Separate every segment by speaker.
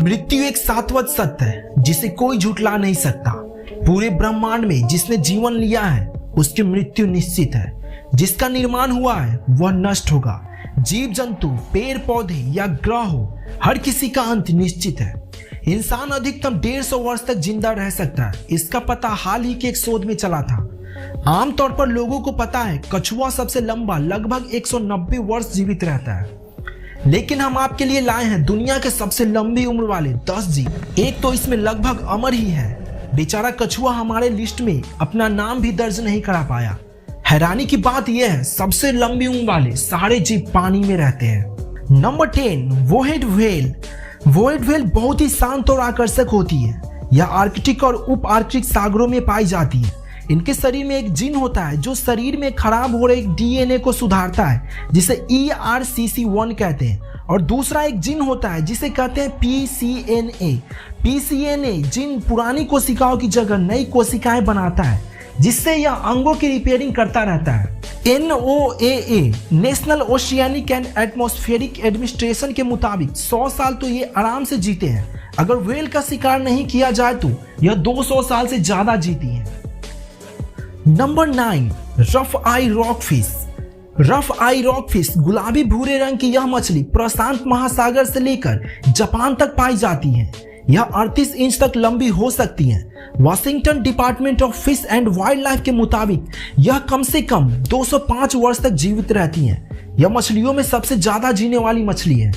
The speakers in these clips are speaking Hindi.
Speaker 1: मृत्यु एक शाश्वत सत्य है जिसे कोई झुठला नहीं सकता। पूरे ब्रह्मांड में जिसने जीवन लिया है उसकी मृत्यु निश्चित है। जिसका निर्माण हुआ है वह नष्ट होगा। जीव जंतु, पेड़ पौधे या ग्रह हो, हर किसी का अंत निश्चित है। इंसान अधिकतम 150 वर्ष तक जिंदा रह सकता है। इसका पता हाल ही के एक शोध में चला था। आमतौर पर लोगों को पता है कछुआ सबसे लंबा लगभग 190 वर्ष जीवित रहता है, लेकिन हम आपके लिए लाए हैं दुनिया के सबसे लंबी उम्र वाले 10 जीव। एक तो इसमें लगभग अमर ही है। बेचारा कछुआ हमारे लिस्ट में अपना नाम भी दर्ज नहीं करा पाया। हैरानी की बात यह है सबसे लंबी उम्र वाले सारे जीव पानी में रहते हैं। Number 10, bowhead whale. Bowhead whale बहुत ही शांत और आकर्षक होती है। यह आर्कटिक और उप आर्कटिक सागरों में पाई जाती है। इनके शरीर में एक जीन होता है जो शरीर में खराब हो रहे डीएनए को सुधारता है, जिसे ERCC1 कहते हैं, और दूसरा एक जीन होता है जिसे कहते हैं PCNA। PCNA जीन पुरानी कोशिकाओं की जगह नई कोशिकाएं बनाता है, जिससे यह अंगों की रिपेयरिंग करता रहता है। NOAA national oceanic and atmospheric administration के मुताबिक 100 साल तो ये आराम से जीते हैं। अगर व्हेल का शिकार नहीं किया जाए तो यह 200 साल से ज्यादा जीती है। नंबर 9, रफ आई रॉक फिश। रफ आई रॉक फिश गुलाबी भूरे रंग की यह मछली प्रशांत महासागर से लेकर जापान तक पाई जाती है। यह 38 इंच तक लंबी हो सकती है। Washington department of fish and wild life के मुताबिक यह कम से कम 205 वर्ष तक जीवित रहती है। यह मछलियों में सबसे ज्यादा जीने वाली मछली है।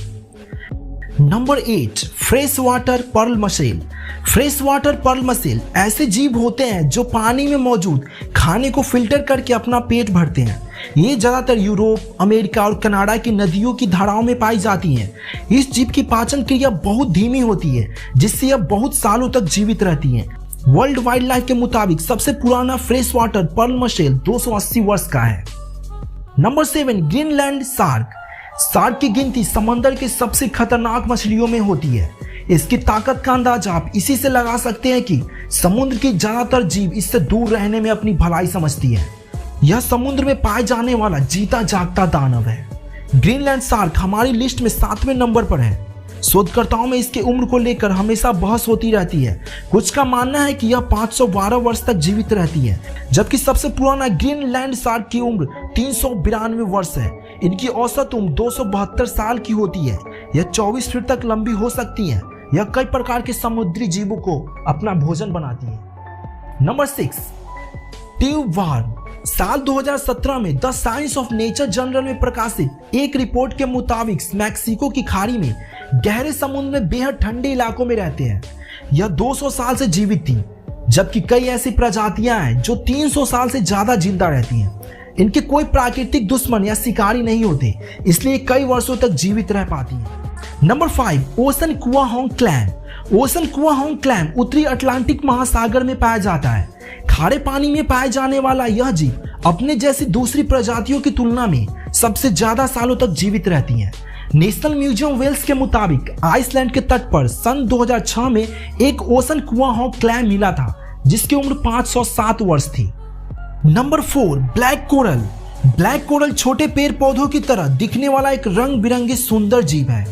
Speaker 1: Number 8, fresh water pearl mussel. Fresh water pearl mussel ऐसे जीव होते हैं जो पानी में मौजूद खाने को फिल्टर करके अपना पेट भरते हैं। ये ज्यादातर यूरोप, अमेरिका और कनाडा की नदियों की धाराओं में पाई जाती हैं। इस जीव की पाचन क्रिया बहुत धीमी होती है, जिससे यह बहुत सालों तक जीवित रहती हैं। वर्ल्ड वाइल्ड लाइफ के मुताबिक सबसे पुराना फ्रेश वाटर पर्ल मसेल 280 वर्ष का है। Number 7, Greenland shark. शार्क की गिनती समंदर के सबसे खतरनाक मछलियों में होती है। इसकी ताकत का अंदाजा आप इसी से लगा सकते हैं कि समुद्र की ज्यादातर जीव इससे दूर रहने में अपनी भलाई समझती है। यह समुद्र में पाए जाने वाला जीता जागता दानव है। ग्रीनलैंड शार्क हमारी लिस्ट में 7वें नंबर पर है। शोधकर्ताओं में इसके उम्र को लेकर हमेशा बहस होती रहती है। कुछ का मानना है कि यह 512 वर्ष तक जीवित रहती है, जबकि सबसे पुराना ग्रीनलैंड शार्क की उम्र 392 वर्ष है। इनकी औसत उम्र 272 साल की होती है। यह 24 फीट तक लंबी हो सकती है। यह कई प्रकार के समुद्री जीवों को अपना भोजन बनाती है। Number 6, tube warm. साल 2017 में the science of nature journal में प्रकाशित एक रिपोर्ट के मुताबिक मैक्सिको की खाड़ी में गहरे समुद्र में बेहद ठंडे इलाकों में रहते हैं। यह 200 साल से जीवित थी, जबकि कई ऐसी प्रजातियां हैं जो 300 साल से ज्यादा जिंदा रहती हैं। इनके कोई प्राकृतिक दुश्मन या शिकारी नहीं होते, इसलिए कई वर्षों तक जीवित रह पाती हैं। नंबर 5, ओशन कुआहोंग क्लैम। ओशन कुआहोंग क्लैम उत्तरी अटलांटिक महासागर में पाया जाता है। खारे पानी में पाए जाने वाला यह जीव अपने जैसी दूसरी प्रजातियों की तुलना में सबसे ज्यादा सालों तक जीवित रहती है। नेशनल म्यूजियम वेल्स के मुताबिक आइसलैंड के तट पर सन 2006 में एक ओशन कुआहोंग क्लैम मिला था, जिसकी उम्र 507 वर्ष थी। Number 4, black coral. Black coral छोटे पेड़ पौधों की तरह दिखने वाला एक रंग बिरंगी सुंदर जीव है।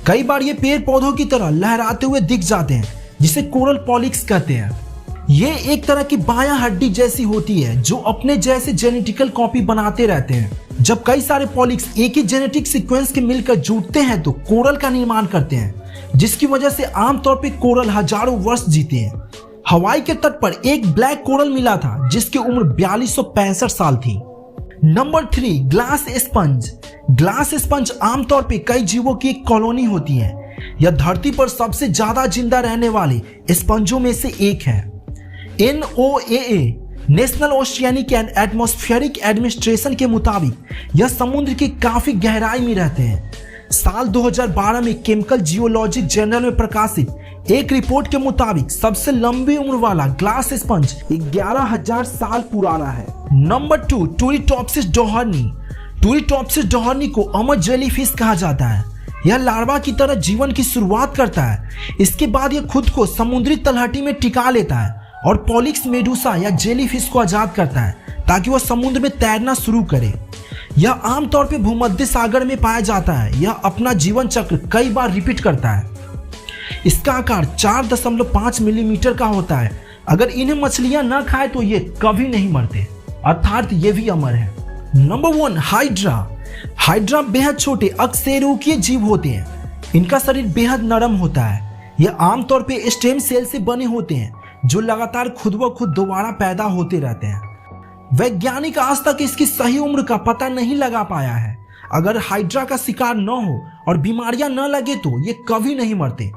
Speaker 1: कई बार ये पेड़ पौधों की तरह लहराते हुए दिख जाते हैं, जिसे कोरल पॉलिक्स कहते हैं। ये एक तरह की बायां हड्डी जैसी होती है जो अपने जैसे जेनेटिकल कॉपी बनाते रहते हैं। जब कई सारे पॉलिक्स एक ही जेनेटिक सीक्वेंस के मिलकर जुड़ते हैं तो कोरल का निर्माण करते हैं, जिसकी वजह से आमतौर पर कोरल हजारों वर्ष जीते हैं। हवाई के तट पर एक ब्लैक कोरल मिला था जिसकी उम्र 4265 साल थी। Number 3, glass sponge. Glass sponge आमतौर पे कई जीवों की एक कॉलोनी होती है। यह धरती पर सबसे ज्यादा जिंदा रहने वाले स्पंजों में से एक है। NOAA national oceanic and atmospheric administration के मुताबिक यह समुद्र की काफी गहराई में रहते हैं। साल 2012 में केमिकल जियोलॉजिक जर्नल में प्रकाशित एक रिपोर्ट के मुताबिक सबसे लंबी उम्र वाला ग्लास स्पंज 11,000 साल पुराना है। नंबर 2, टूरिटोप्सिस डोहर्नी। टूरिटोप्सिस डोहर्नी को अमर जेलीफिश कहा जाता है। यह लार्वा की तरह जीवन की शुरुआत करता है। इसके बाद यह खुद को समुद्री तलहटी में टिका लेता है और पॉलिक्स मेडुसा या जेलीफिश को आजाद करता है ताकि वह समुद्र में तैरना शुरू करे। यह आमतौर पर भूमध्य सागर में पाया जाता है। यह अपना जीवन चक्र कई बार रिपीट करता है। इसका आकार 4.5 मिलीमीटर का होता है। अगर इन्हें मछलियां ना खाए तो ये कभी नहीं मरते, अर्थात ये भी अमर है। Number 1, hydra. हाइड्रा बेहद छोटे अकशेरूकीय जीव होते हैं। इनका शरीर बेहद नरम होता है। ये आमतौर पे स्टेम सेल से बने होते हैं जो लगातार खुद ब खुद दोबारा पैदा होते रहते हैं। वैज्ञानिक आज तक इसकी सही उम्र का पता नहीं लगा पाया है। अगर हाइड्रा का शिकार न हो और बीमारियां न लगे तो ये कभी नहीं मरते,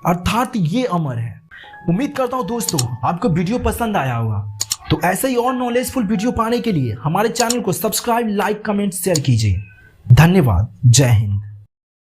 Speaker 1: अर्थात ये अमर है। उम्मीद करता हूं दोस्तों आपको वीडियो पसंद आया होगा। तो ऐसे ही और नॉलेजफुल वीडियो पाने के लिए हमारे चैनल को सब्सक्राइब, लाइक, कमेंट, शेयर कीजिए। धन्यवाद। जय हिंद।